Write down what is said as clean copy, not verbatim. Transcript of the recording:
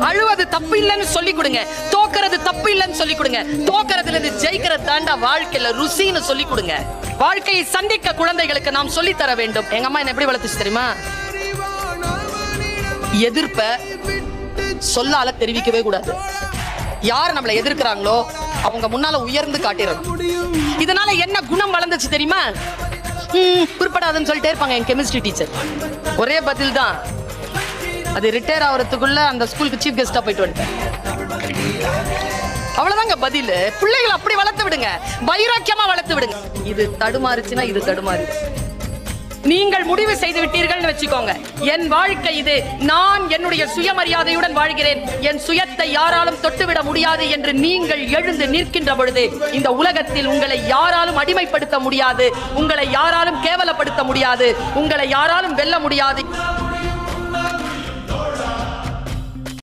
அழுவது தப்பு இல்லைன்னு சொல்லி கொடுங்க. தோக்கிறது தப்பு இல்லைன்னு சொல்லி கொடுங்க. தோக்கிறதுல இருந்து ஜெயிக்கிறது தாண்டா வாழ்க்கையில ருசின்னு சொல்லி கொடுங்க. வாழ்க்கையை சந்திக்க குழந்தைகளுக்கு நாம் சொல்லி தர வேண்டும். எங்க அம்மா என்ன எப்படி வளர்த்துச்சு தெரியுமா? எதிர்ப்ப சொல்லால தெரிவிக்கவே கூடாது. யார் நம்மளை எதிர்க்கிறாங்களோ அவங்க முன்னால உயர்ந்து காட்டிடணும். இதனால என்ன குணம் வளர்ந்துச்சு தெரியுமா? குறிப்பிடாதுன்னு சொல்லிட்டே இருப்பாங்க என் கெமிஸ்ட்ரி டீச்சர். ஒரே பதில் தான், அது ரிட்டையர் ஆகிறதுக்குள்ள அந்த ஸ்கூலுக்கு சீஃப் கெஸ்டா போயிட்டு வந்துட்டேன். அவ்வளவுதாங்க பதில். பிள்ளைகளை அப்படி வளர்த்து விடுங்க, வைராக்கியமா வளர்த்து விடுங்க. இது தடுமாறுச்சுன்னா இது தடுமாறு. நீங்கள் முடிவு செய்து விட்டீர்கள் வச்சுக்கோங்க, என் வாழ்க்கை இது, நான் என்னுடைய சுயமரியாதையுடன் வாழ்கிறேன், என் சுயத்தை யாராலும் தொட்டுவிட முடியாது என்று நீங்கள் எழுந்து நிற்கின்ற பொழுது இந்த உலகத்தில் உங்களை யாராலும் அடிமைப்படுத்த முடியாது, உங்களை யாராலும் கேவலப்படுத்த முடியாது, உங்களை யாராலும் வெல்ல முடியாது.